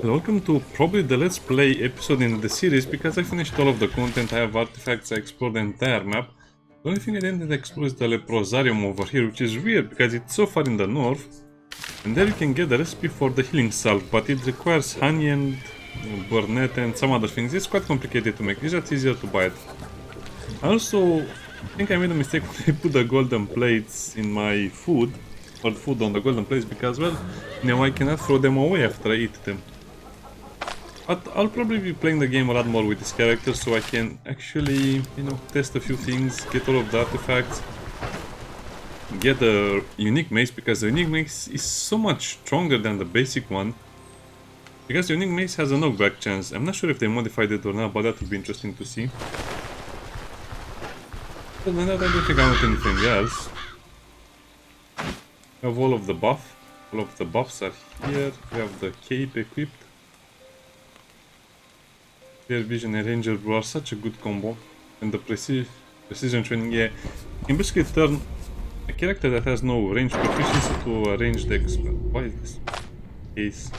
Welcome to probably the Let's Play episode in the series because I finished all of the content, I have artifacts, I explored the entire map. The only thing I didn't explore is the Leprosarium over here, which is weird because it's so far in the north. And there you can get the recipe for the healing salve, but it requires honey and burnet and some other things. It's quite complicated to make, it's just easier to buy it. I also think I made a mistake when I put the golden plates in my food, or the food on the golden plates, because, well, now I cannot throw them away after I eat them. But I'll probably be playing the game a lot more with this character, so I can actually, test a few things, get all of the artifacts, get a unique mace, because the unique mace is so much stronger than the basic one. Because the unique mace has a knockback chance. I'm not sure if they modified it or not, but that would be interesting to see. Other than that, I don't think I want anything else. We have all of the buff. All of the buffs are here. We have the cape equipped. Clear Vision and Ranger Brew are such a good combo. And the precision training, yeah. You can basically turn a character that has no range proficiency to a ranged expert. Why is this? Case.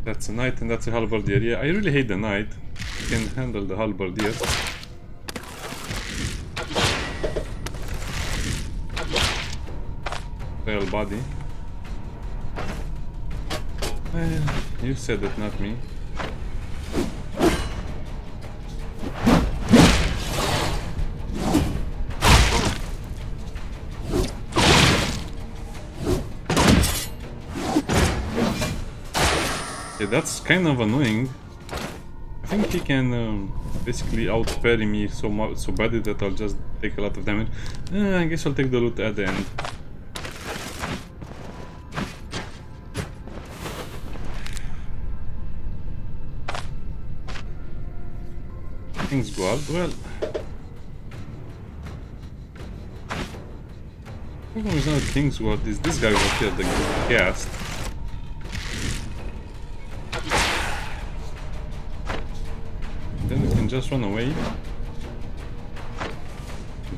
That's a knight and that's a halberdier. Yeah, I really hate the knight. I can handle the halberdier. Real body. Well, you said it, not me. Okay, that's kind of annoying. I think he can basically out-parry me so badly that I'll just take a lot of damage. I guess I'll take the loot at the end. King's Guard, well... The problem is not King's Guard, is this guy over here, the ghast. Then we can just run away.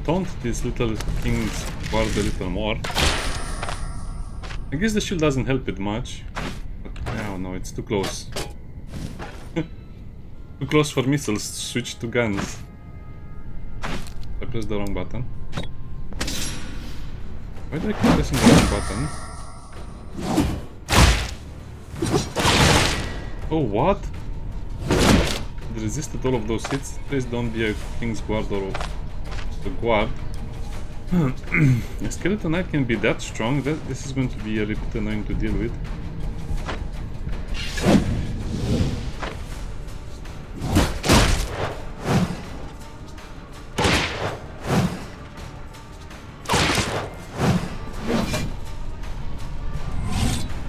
Taunt this little King's Guard a little more. I guess the shield doesn't help it much. But I don't know, it's too close. Too close for missiles, switch to guns. I pressed the wrong button. Why did I keep pressing the wrong button? Oh, what? It resisted all of those hits. Please don't be a King's Guard or a guard. A skeleton knight can be that strong. This is going to be a little bit annoying to deal with.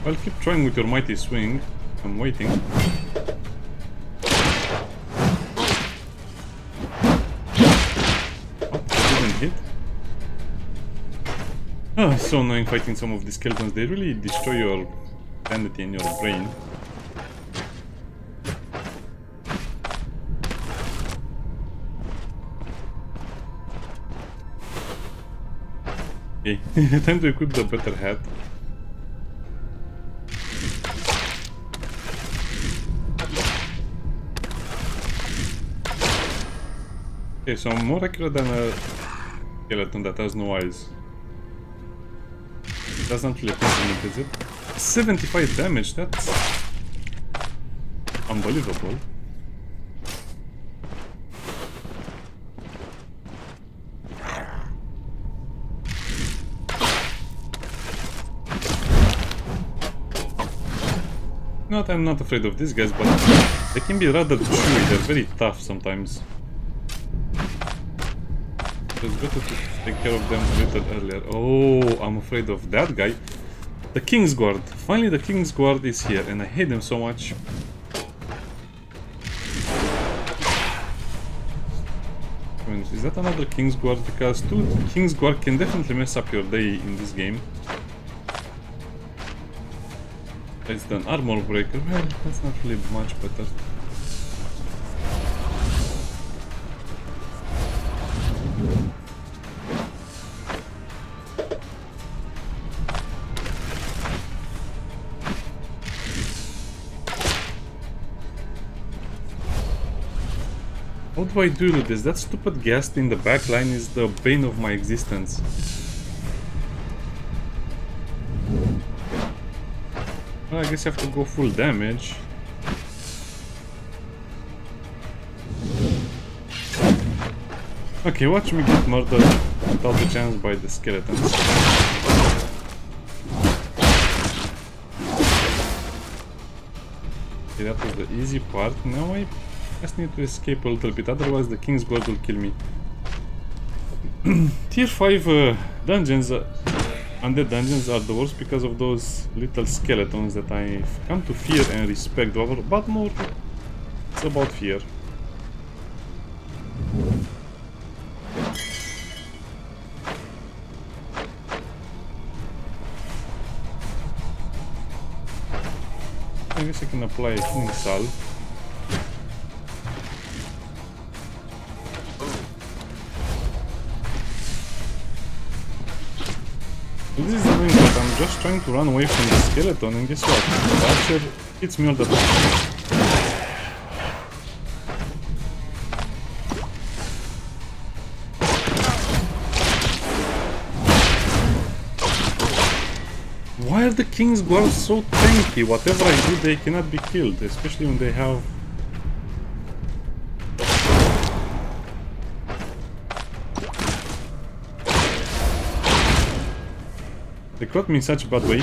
Well, keep trying with your mighty swing. I'm waiting. What? Didn't hit? Oh, it's so annoying fighting some of these skeletons. They really destroy your sanity and your brain. Okay, time to equip the better hat. Okay, so I'm more accurate than a skeleton that has no eyes. That's not really compliment, is it? 75 damage, that's unbelievable. I'm not afraid of these guys, but they can be rather chewy, they're very tough sometimes. It's better to take care of them a little earlier. Oh, I'm afraid of that guy. The King's Guard. Finally the King's Guard is here and I hate them so much. I mean, is that another King's Guard? Because two King's Guard can definitely mess up your day in this game. It's an armor breaker. Well, that's not really much better. How do I deal with this? That stupid ghast in the back line is the bane of my existence. Well, I guess I have to go full damage. Okay, watch me get murdered without a chance by the skeletons. Okay, that was the easy part. Now I just need to escape a little bit, otherwise the King's Guard will kill me. Tier 5 dungeons, undead dungeons, are the worst because of those little skeletons that I've come to fear and respect over, but more it's about fear. I guess I can apply a healing salve. This is annoying, but I'm just trying to run away from the skeleton, and guess what? The archer hits me all the time. Why are the King's Guards so tanky? Whatever I do, they cannot be killed, especially when they have... They caught me in such a bad way.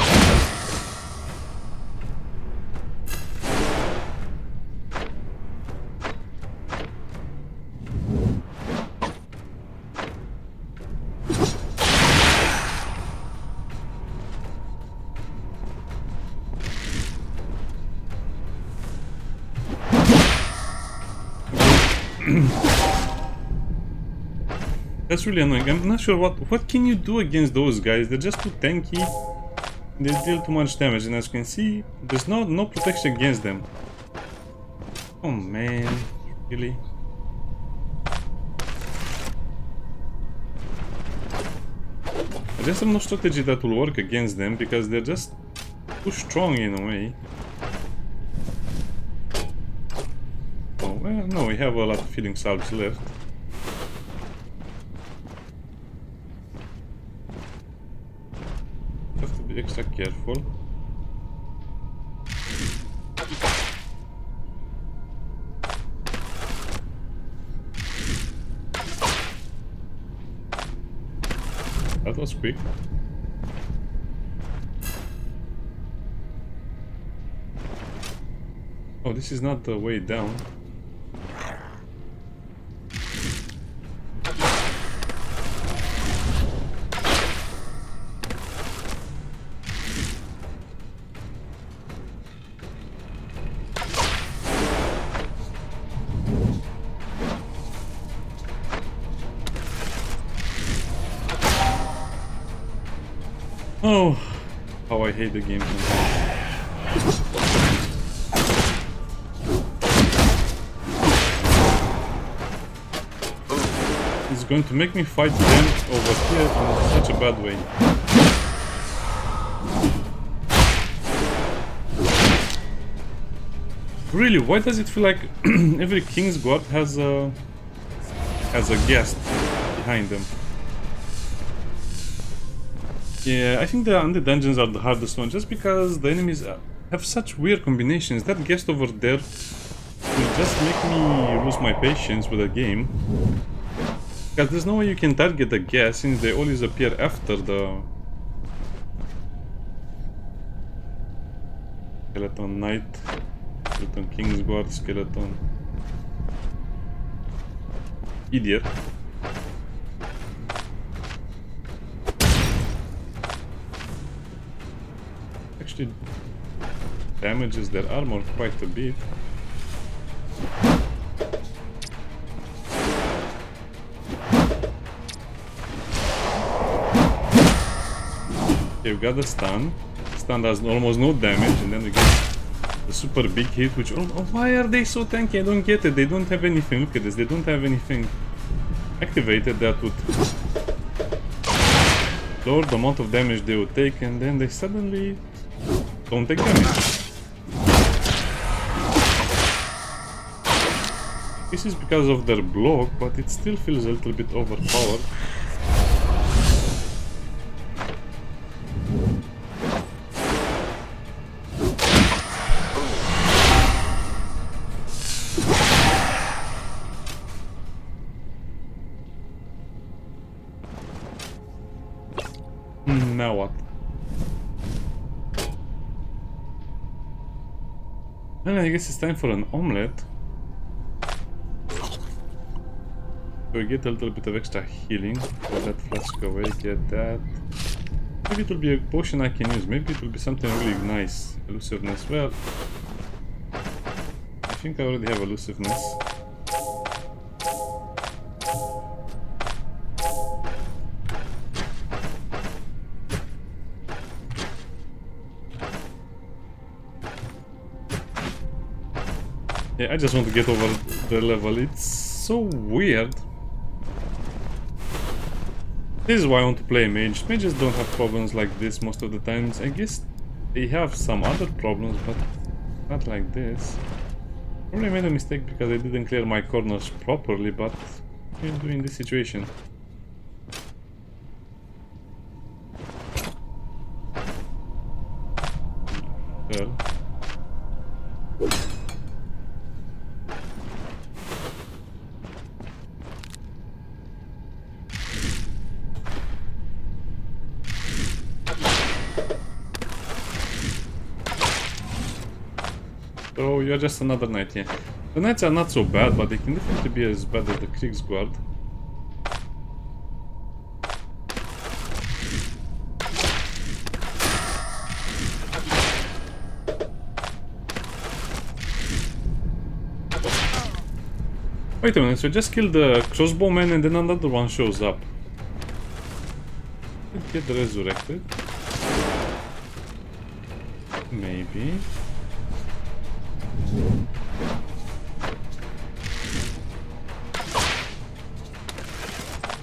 That's really annoying. I'm not sure what can you do against those guys. They're just too tanky. They deal too much damage, and as you can see, there's no protection against them. Oh man, really? I just have no strategy that will work against them because they're just too strong in a way. Oh well, no, we have a lot of healing salves left. Be extra careful. That was quick. Oh, this is not the way down. Oh, how I hate the game sometimes. It's going to make me fight them over here in such a bad way. Really, why does it feel like every King's Guard has a guest behind them? Yeah, I think the Undead dungeons are the hardest one, just because the enemies have such weird combinations. That guest over there will just make me lose my patience with the game. Because there's no way you can target the guest, since they always appear after the... Skeleton Knight, Skeleton King's Guard, Skeleton... Idiot. Actually damages their armor quite a bit. Okay, we got the stun. Stun does almost no damage, and then we get the super big hit, which... Oh, why are they so tanky? I don't get it. They don't have anything. Look at this. They don't have anything activated that would lower the amount of damage they would take, and then they suddenly don't take damage. This is because of their block, but it still feels a little bit overpowered. Now what? And I guess it's time for an omelette. So we get a little bit of extra healing. Put that flask away, get that. Maybe it will be a potion I can use. Maybe it will be something really nice. Elusiveness. Well, I think I already have elusiveness. Yeah, I just want to get over the level. It's so weird. This is why I want to play mage. Mages don't have problems like this most of the times. I guess they have some other problems, but not like this. Probably made a mistake because I didn't clear my corners properly, but what do you do in this situation? Well. So you're just another knight, yeah. The knights are not so bad, but they can definitely be as bad as the Kriegsguard. Wait a minute, so just kill the crossbowman and then another one shows up. Get resurrected. Maybe.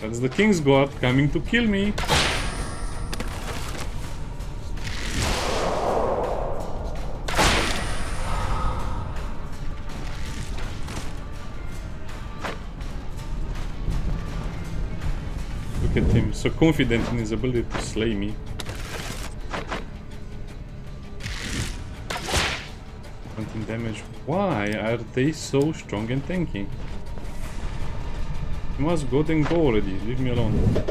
That's the Kingsguard coming to kill me. Look at him, so confident in his ability to slay me. 17 damage. Why are they so strong and tanky? You must go then go already, leave me alone.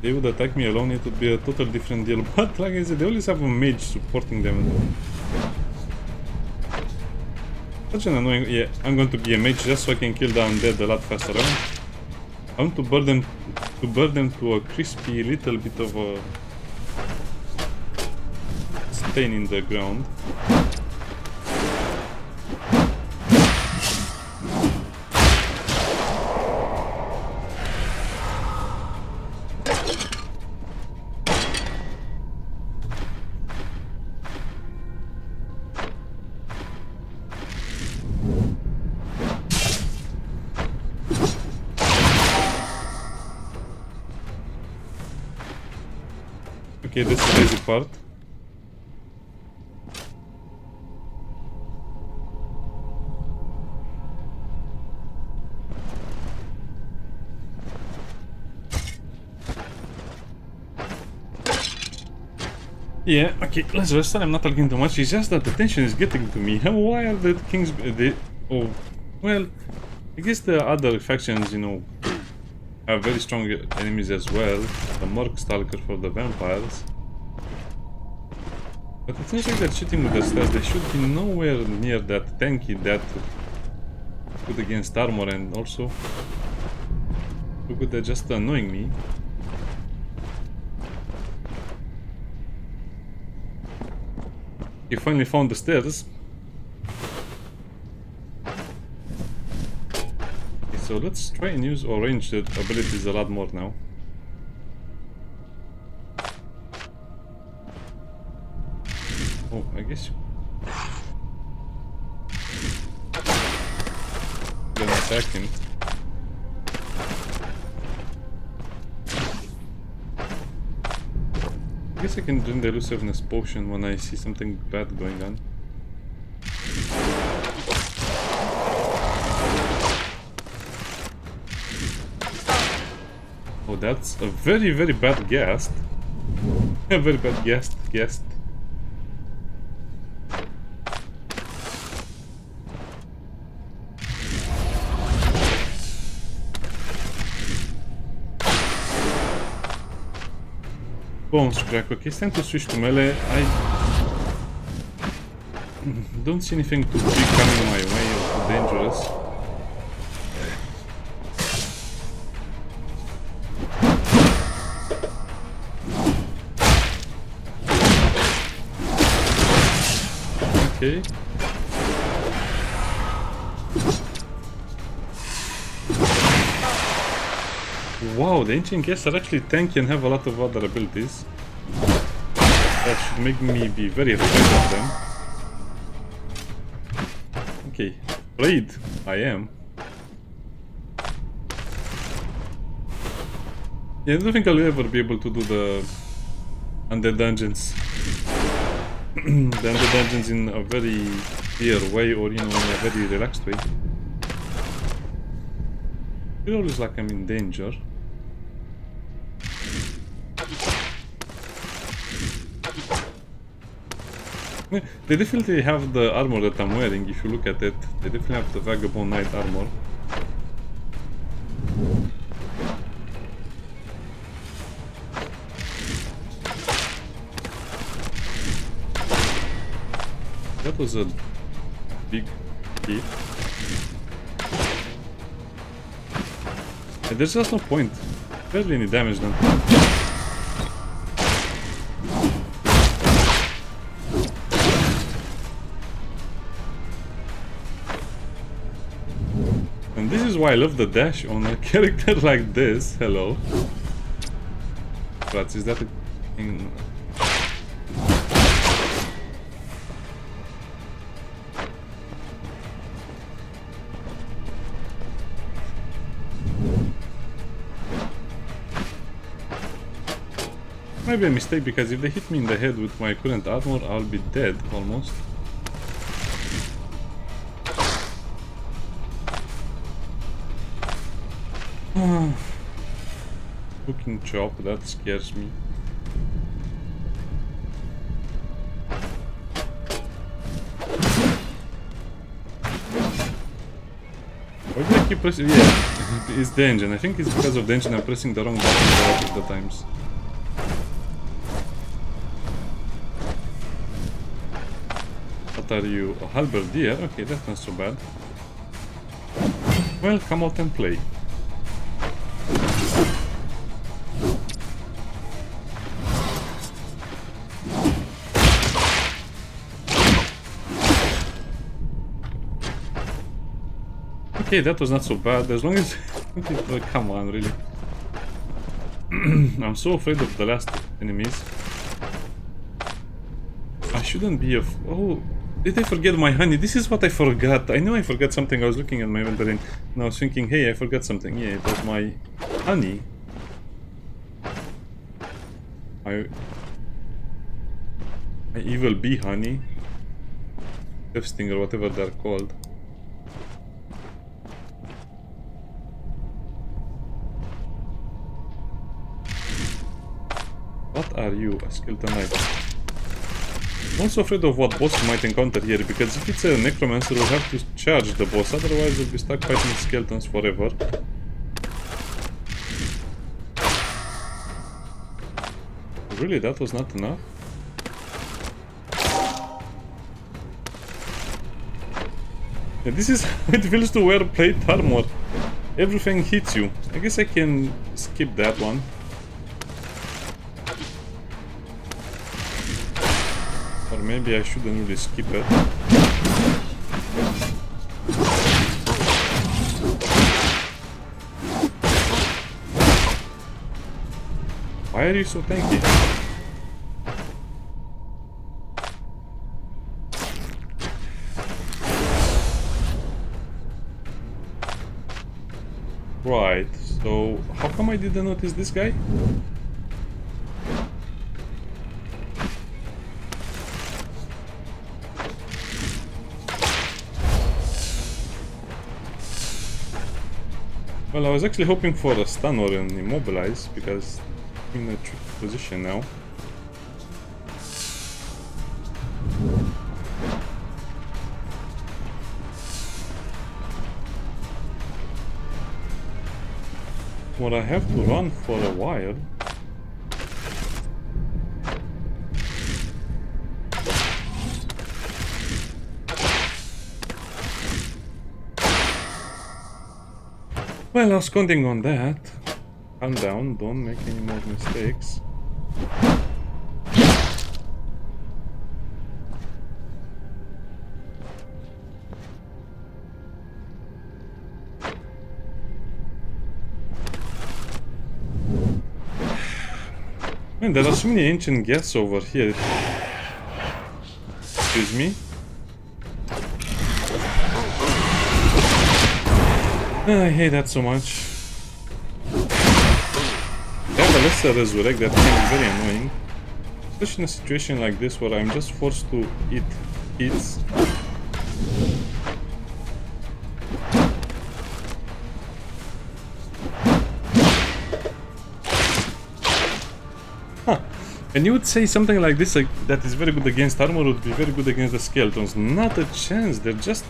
They would attack me alone, it would be a total different deal. But like I said, they always have a mage supporting them. Such an annoying... Yeah, I'm going to be a mage just so I can kill the undead a lot faster. I want to burn them to a crispy little bit of a stain in the ground. Okay, this is the easy part. Yeah, okay, let's rest. I'm not talking too much. It's just that the tension is getting to me. Why are the kings... Oh, well, I guess the other factions, you know, have very strong enemies as well. The Merc Stalker for the vampires. But it seems like they're cheating with the stats. They should be nowhere near that tanky that good against armor, and also too good at just annoying me. You finally found the stairs. Okay, so let's try and use our ranged abilities a lot more now. guess. Then attack him. I guess I can drink the elusiveness potion when I see something bad going on. Oh, that's a very, very bad guest. A very bad guest. Bones crack. Okay, it's time to switch to melee. I don't see anything too big coming my way or too dangerous. Okay. Wow, the ancient guests are actually tanky and have a lot of other abilities. That should make me be very afraid of them. Okay, afraid I am. Yeah, I don't think I'll ever be able to do the Undead dungeons. The Undead dungeons in a very clear way, or you know, in a very relaxed way. I feel always like I'm in danger. They definitely have the armor that I'm wearing, if you look at it. They definitely have the Vagabond Knight armor. That was a big hit. And there's just no point. Barely any damage done. And this is why I love the dash on a character like this. Hello. But is that a thing? Maybe a mistake, because if they hit me in the head with my current armor, I'll be dead almost. Cooking chop, that scares me. Why do I keep pressing? Yeah, it's the engine. I think it's because of the engine I'm pressing the wrong button a lot of the times. What are you? A halberdier? Okay, that's not so bad. Well, come out and play. Okay, that was not so bad, as long as... come on, really. I'm so afraid of the last enemies. I shouldn't be oh, did I forget my honey? This is what I forgot. I know I forgot something. I was looking at my inventory and I was thinking, hey, I forgot something. Yeah, it was my honey. My evil bee honey. Death sting or whatever they're called. What are you? A skeleton knight. I'm also afraid of what boss we might encounter here, because if it's a necromancer, we'll have to charge the boss, otherwise we'll be stuck fighting skeletons forever. Really, that was not enough? Yeah, this is how it feels to wear plate armor. Everything hits you. I guess I can skip that one. Or maybe I shouldn't really skip it. Why are you so tanky? Right, so how come I didn't notice this guy? Well, I was actually hoping for a stun or an immobilize, because I'm in a tricky position now. Well, I have to run for a while. Well, I was counting on that. Calm down, don't make any more mistakes. Man, there are so many ancient guests over here. Excuse me? I hate that so much. Yeah, but let's resurrect, that thing is very annoying. Especially in a situation like this where I'm just forced to eat hits. Huh. And you would say something like this, like, that is very good against armor, would be very good against the skeletons. Not a chance, they're just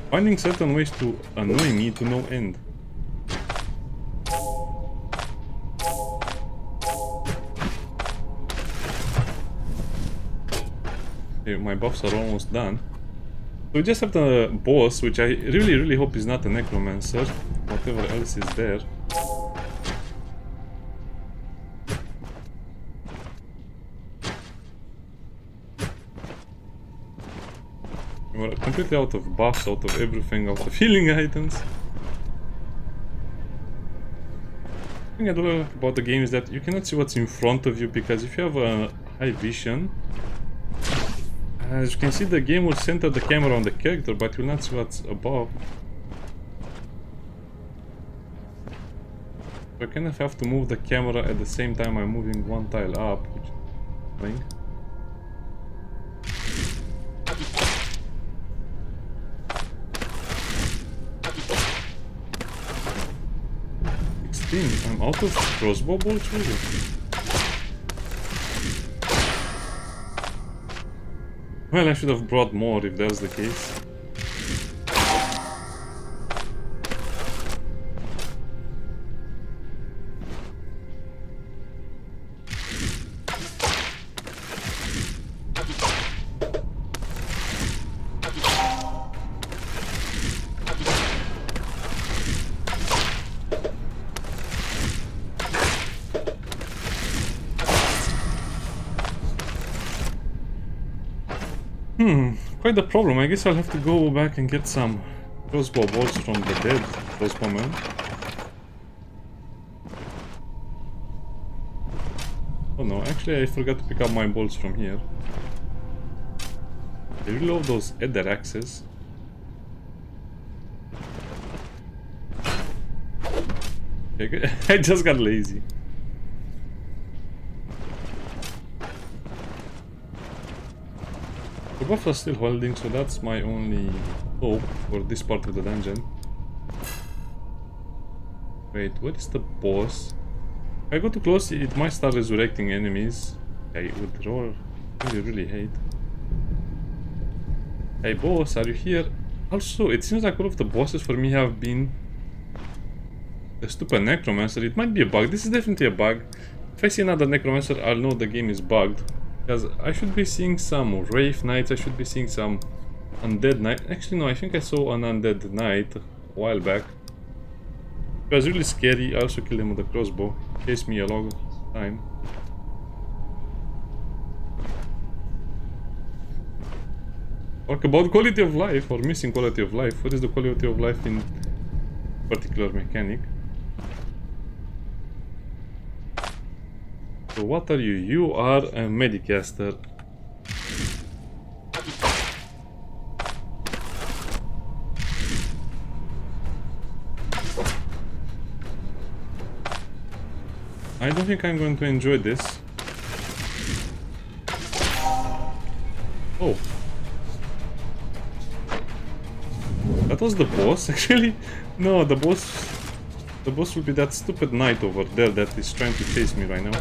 finding certain ways to annoy me to no end. Okay, my buffs are almost done. So we just have the boss, which I really hope is not a necromancer. Whatever else is there. We're completely out of buffs, out of everything, out of healing items. The thing I don't like about the game is that you cannot see what's in front of you, because if you have a high vision, as you can see, the game will center the camera on the character, but you will not see what's above. So I kind of have to move the camera at the same time I'm moving one tile up, which is annoying. I'm out of crossbow bolts, really? Well, I should have brought more if that's the case. Quite the problem. I guess I'll have to go back and get some crossbow bolts from the dead crossbowman. Oh no, actually I forgot to pick up my bolts from here. I really love those Eder axes. Okay, I just got lazy. The buffs are still holding, so that's my only hope for this part of the dungeon. Wait, what is the boss? If I go too close, it might start resurrecting enemies. I would really hate. Hey boss, are you here? Also, it seems like all of the bosses for me have been the stupid necromancer. It might be a bug. This is definitely a bug. If I see another necromancer, I'll know the game is bugged. Because I should be seeing some Wraith Knights, I should be seeing some Undead Knight. Actually no, I think I saw an Undead Knight a while back. It was really scary. I also killed him with a crossbow. Chased me a long time. Talk about quality of life, or missing quality of life. What is the quality of life in particular mechanic? So what are you? You are a Medicaster. I don't think I'm going to enjoy this. Oh. That was the boss, actually? No, the boss will be that stupid knight over there that is trying to chase me right now.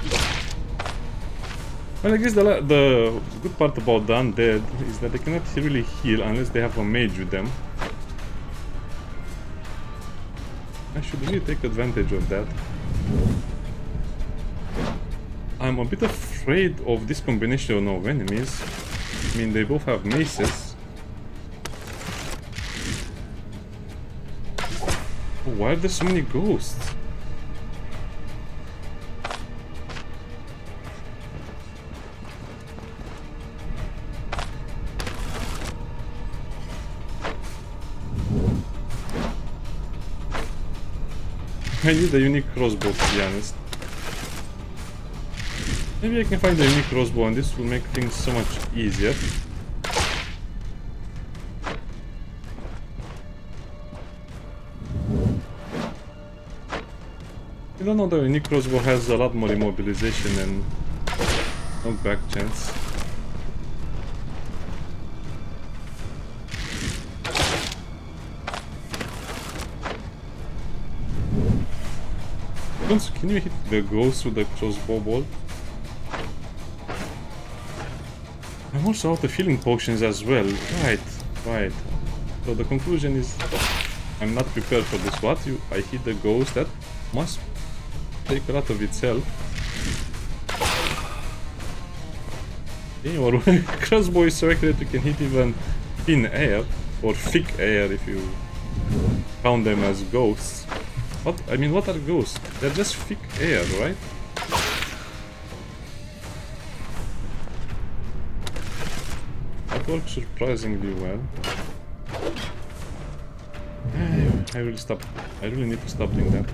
Well, I guess the good part about the Undead is that they cannot really heal unless they have a mage with them. I should really take advantage of that. I'm a bit afraid of this combination of enemies. I mean, they both have maces. Oh, why are there so many ghosts? I need a unique crossbow, to be honest. Maybe I can find a unique crossbow and this will make things so much easier. I don't know, the unique crossbow has a lot more immobilization and knockback chance. Can you hit the ghost with the crossbow bolt? I'm also out of healing potions as well. Right. So the conclusion is I'm not prepared for this. What? I hit the ghost? That must take a lot of itself. Your crossbow is so accurate you can hit even thin air or thick air if you count them as ghosts. What? I mean, what are ghosts? They're just thick air, right? That works surprisingly well. I really need to stop doing that.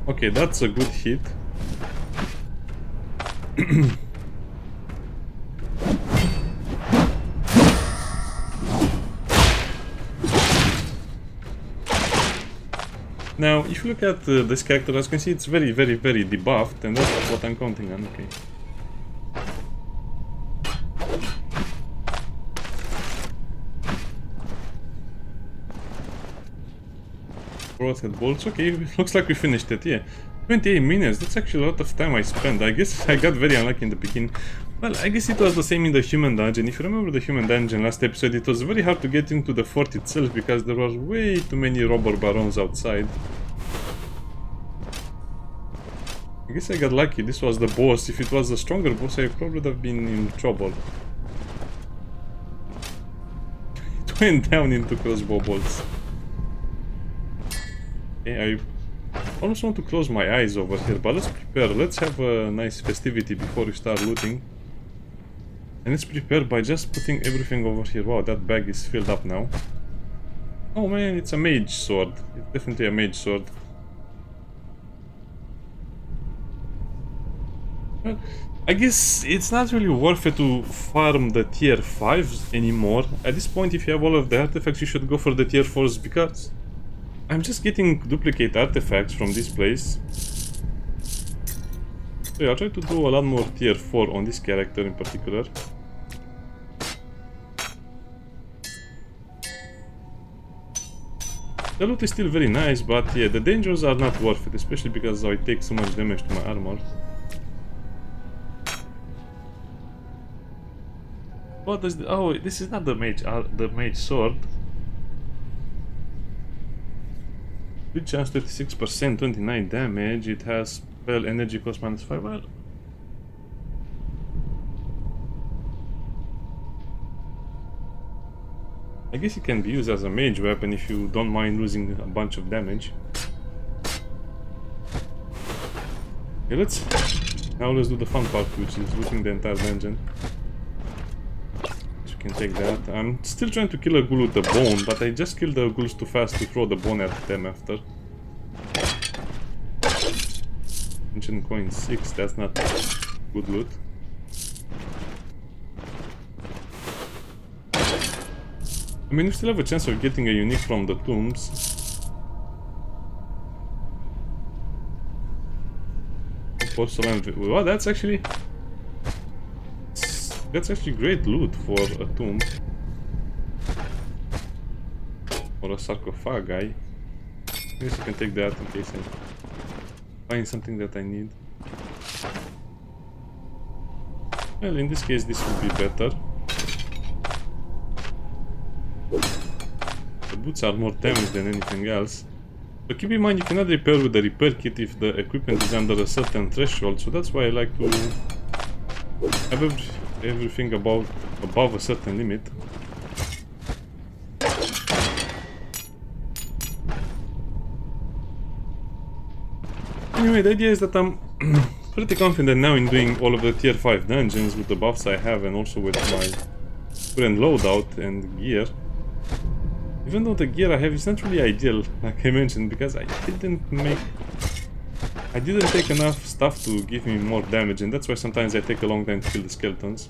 Okay, that's a good hit. Now, if you look at this character, as you can see, it's very debuffed, and that's what I'm counting on. Okay. Head bolts. Okay, looks like we finished it. Yeah, 28 minutes. That's actually a lot of time I spent. I guess I got very unlucky in the beginning. Well, I guess it was the same in the human dungeon. If you remember the human dungeon last episode, it was very hard to get into the fort itself because there were way too many robber barons outside. I guess I got lucky. This was the boss. If it was a stronger boss, I probably would have been in trouble. It went down into crossbow bolts. Okay, I almost want to close my eyes over here, but let's prepare. Let's have a nice festivity before we start looting. And let's prepare by just putting everything over here. Wow, that bag is filled up now. Oh man, it's a mage sword. It's definitely a mage sword. Well, I guess it's not really worth it to farm the tier 5s anymore. At this point, if you have all of the artifacts, you should go for the tier 4s because I'm just getting duplicate artifacts from this place. So yeah, I'll try to do a lot more tier 4 on this character in particular. The loot is still very nice, but yeah, the dangers are not worth it, especially because I take so much damage to my armor. What does the... Oh, this is not the mage sword. Good chance, 36%, 29 damage. It has spell energy cost -5. Well, I guess it can be used as a mage weapon if you don't mind losing a bunch of damage. Okay, let's do the fun part, which is looting the entire dungeon. So you can take that. I'm still trying to kill a ghoul with the bone, but I just killed the ghouls too fast to throw the bone at them after. Ancient coin 6, that's not good loot. I mean, we still have a chance of getting a unique from the tombs. Porcelain. Well, that's actually great loot for a tomb or a sarcophagi. I guess I can take that in case I find something that I need. Well, in this case, this will be better. The boots are more damaged than anything else. So keep in mind, you cannot repair with the repair kit if the equipment is under a certain threshold. So that's why I like to have everything above a certain limit. Anyway, the idea is that I'm pretty confident now in doing all of the tier 5 dungeons with the buffs I have and also with my current loadout and gear. Even though the gear I have is not really ideal, like I mentioned, because I didn't take enough stuff to give me more damage, and that's why sometimes I take a long time to kill the skeletons.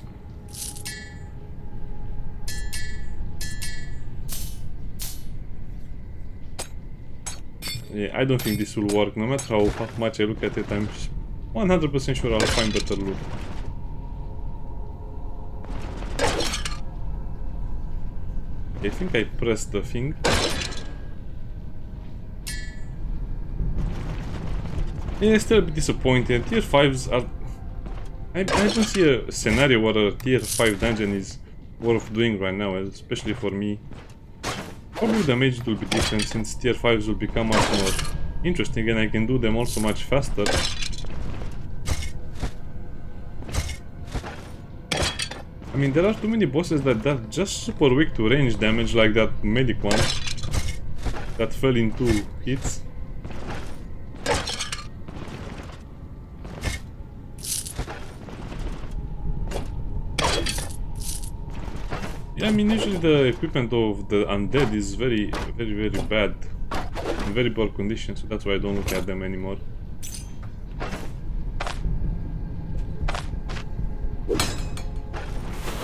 Yeah, I don't think this will work. No matter how much I look at it, I'm 100% sure I'll find better loot. I think I pressed the thing. Yeah, still a bit disappointed. Tier 5s are... I don't see a scenario where a tier 5 dungeon is worth doing right now, especially for me. Probably the mage will be different since tier 5s will become much more interesting and I can do them also much faster. I mean, there are too many bosses that are just super weak to range damage, like that medic one that fell in 2 hits. Yeah, I mean, usually the equipment of the undead is very bad, in very poor condition, so that's why I don't look at them anymore.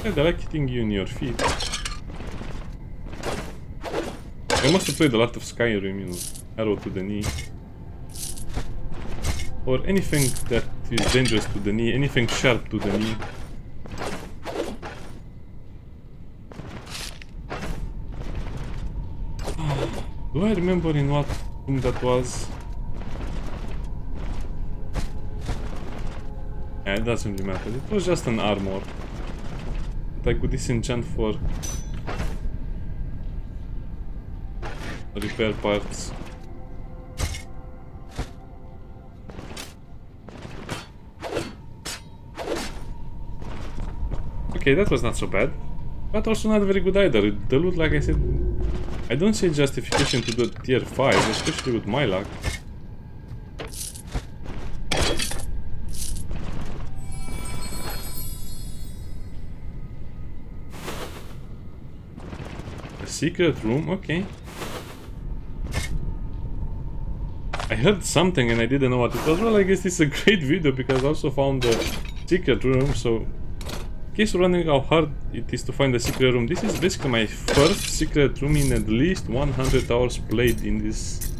Yeah, they like hitting you in your feet. I must have played a lot of Skyrim, you know, arrow to the knee. Or anything that is dangerous to the knee, anything sharp to the knee. Do I remember in what room that was? Yeah, it doesn't really matter. It was just an armor that I could disenchant for repair parts. Okay, that was not so bad, but also not very good either. The loot, like I said, I don't see justification to do tier 5, especially with my luck. A secret room, okay. I heard something and I didn't know what it was. Well, I guess this is a great video because I also found the secret room, so in case you're wondering how hard it is to find a secret room, this is basically my first secret room in at least 100 hours played in this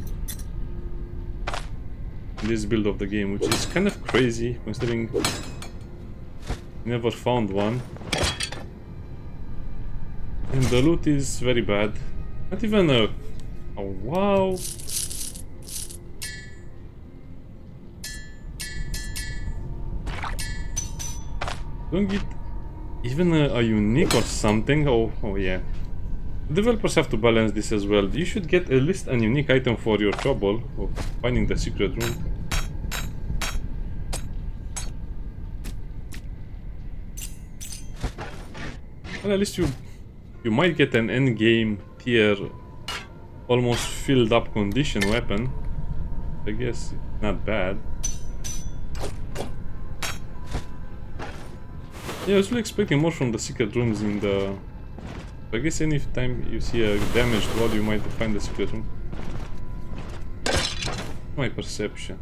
build of the game, which is kind of crazy considering I never found one. And the loot is very bad. Not even a... Oh, wow. Don't get even a unique or something. Oh yeah. Developers have to balance this as well. You should get at least a unique item for your trouble of finding the secret room. Well, at least you might get an endgame tier, almost filled up condition weapon. I guess not bad. Yeah, I was really expecting more from the secret rooms in the... I guess any time you see a damaged wall, you might find the secret room. My perception.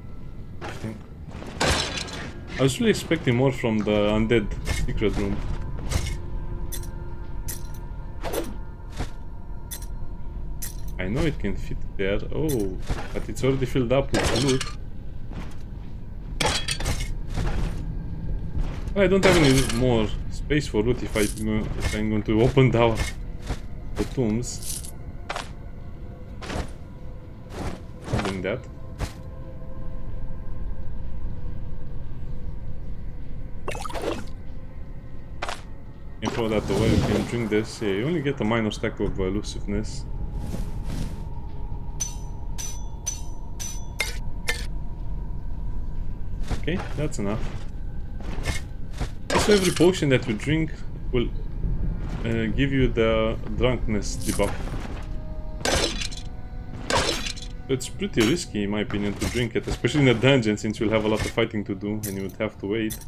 I was really expecting more from the undead secret room. I know it can fit there. Oh, but it's already filled up with loot. I don't have any more space for loot if I'm going to open down the tombs. I'm doing that. You can throw that away, you can drink this. Yeah, you only get a minor stack of elusiveness. Okay, that's enough. So every potion that you drink will give you the drunkenness debuff. It's pretty risky in my opinion to drink it, especially in a dungeon since you'll have a lot of fighting to do and you would have to wait.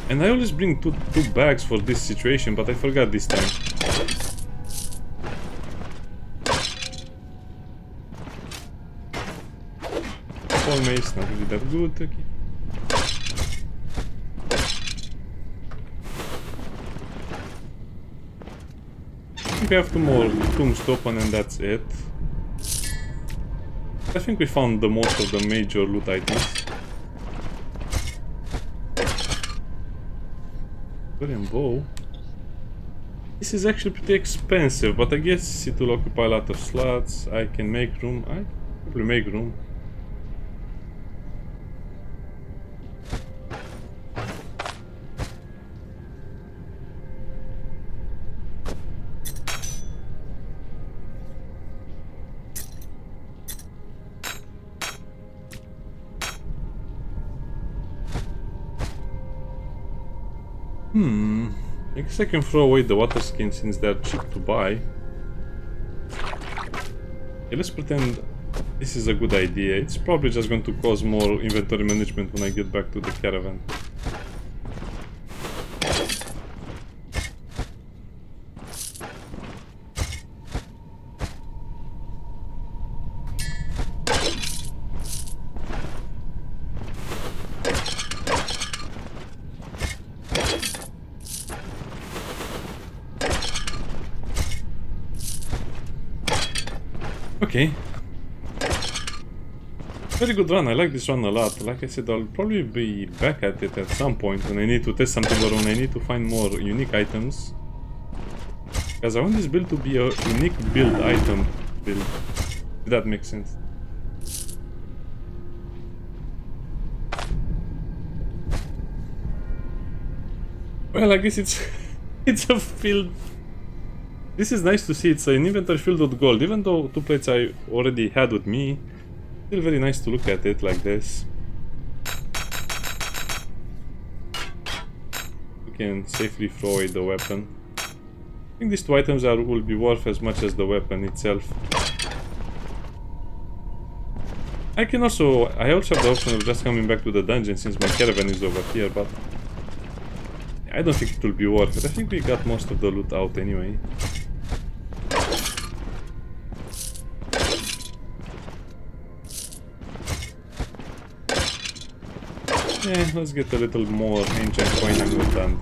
And I always bring two bags for this situation, but I forgot this time. All mace, not really that good. Okay. I think we have 2 more tombs to open and that's it. I think we found the most of the major loot items. Brilliant bow. This is actually pretty expensive, but I guess it will occupy a lot of slots. I can make room. I can probably make room. I guess I can throw away the water skins since they're cheap to buy. Okay, let's pretend this is a good idea. It's probably just going to cause more inventory management when I get back to the caravan. Okay. Very good run, I like this run a lot. Like I said, I'll probably be back at it at some point when I need to test something or when I need to find more unique items. Because I want this build to be a unique build item build. If that makes sense. Well, I guess it's it's a field. This is nice to see. It's an inventory filled with gold, even though 2 plates I already had with me. Still very nice to look at it like this. You can safely throw away the weapon. I think these 2 items will be worth as much as the weapon itself. I also have the option of just coming back to the dungeon since my caravan is over here, but I don't think it will be worth it. I think we got most of the loot out anyway. Yeah, let's get a little more ancient coin and we're done.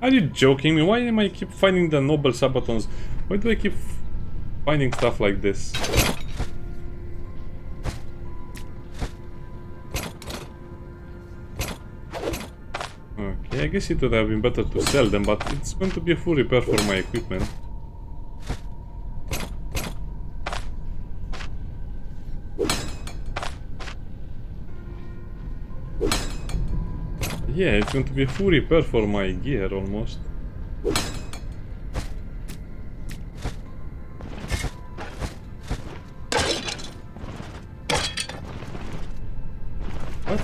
Are you joking me? Why am I keep finding the noble sabatons? Why do I keep finding stuff like this? Okay, I guess it would have been better to sell them, but it's going to be a full repair for my equipment. Yeah, it's going to be a full repair for my gear almost. But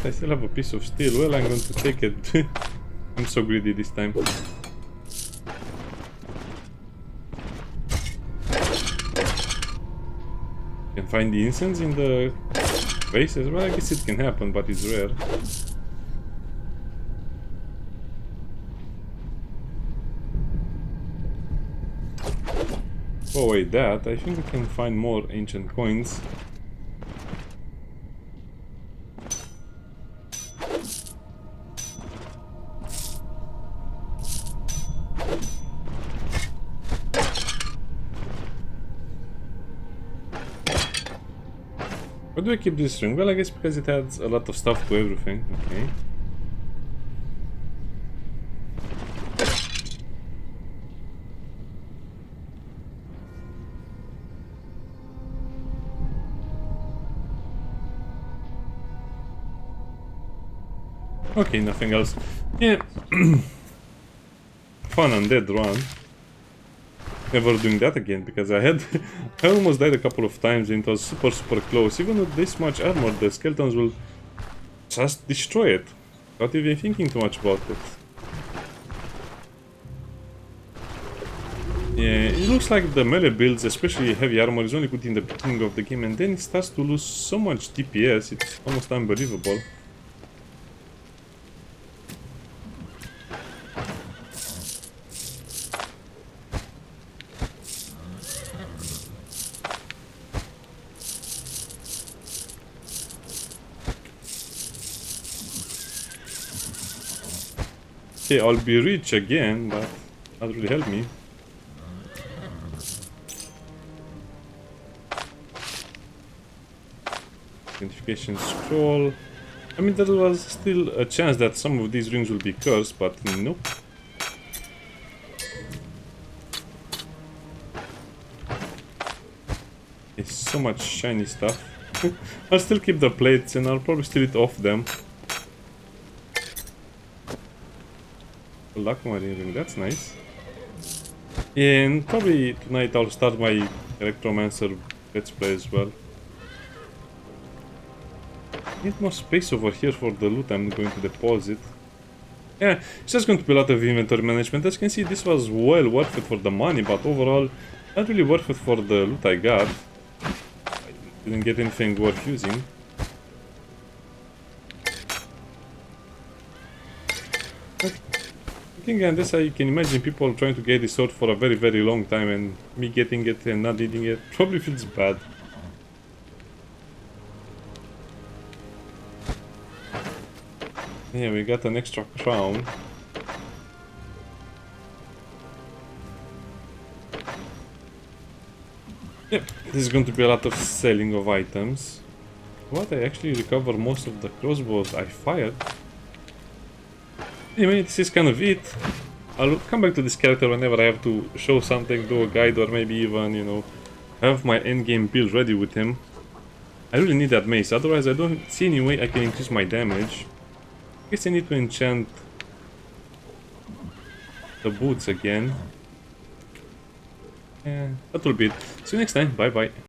I still have a piece of steel. Well, I'm going to take it. I'm so greedy this time. Can find the incense in the vases? Well, I guess it can happen, but it's rare. Oh wait, that, I think we can find more ancient coins. Why do I keep this ring? Well, I guess because it adds a lot of stuff to everything. Okay. Okay, nothing else. Yeah. Fun Undead run. Never doing that again, because I almost died a couple of times and it was super close. Even with this much armor, the skeletons will just destroy it. Not even thinking too much about it. Yeah, it looks like the melee builds, especially heavy armor, is only good in the beginning of the game, and then it starts to lose so much DPS, it's almost unbelievable. Okay, I'll be rich again, but that really help me. Identification scroll. I mean, there was still a chance that some of these rings will be cursed, but nope. It's so much shiny stuff. I'll still keep the plates and I'll probably steal it off them. Luck marine ring, that's nice. And probably tonight I'll start my Electromancer let's play as well. Need more space over here for the loot I'm going to deposit. Yeah, it's just going to be a lot of inventory management. As you can see, this was well worth it for the money, but overall, not really worth it for the loot I got. I didn't get anything worth using. I think on this I can imagine people trying to get this sword for a very long time, and me getting it and not needing it probably feels bad. Yeah, we got an extra crown. Yep, this is going to be a lot of selling of items. What, I actually recover most of the crossbows I fired. Anyway, this is kind of it. I'll come back to this character whenever I have to show something, do a guide, or maybe even, you know, have my endgame build ready with him. I really need that mace, otherwise I don't see any way I can increase my damage. I guess I need to enchant the boots again. Yeah, that will be it. See you next time, bye bye.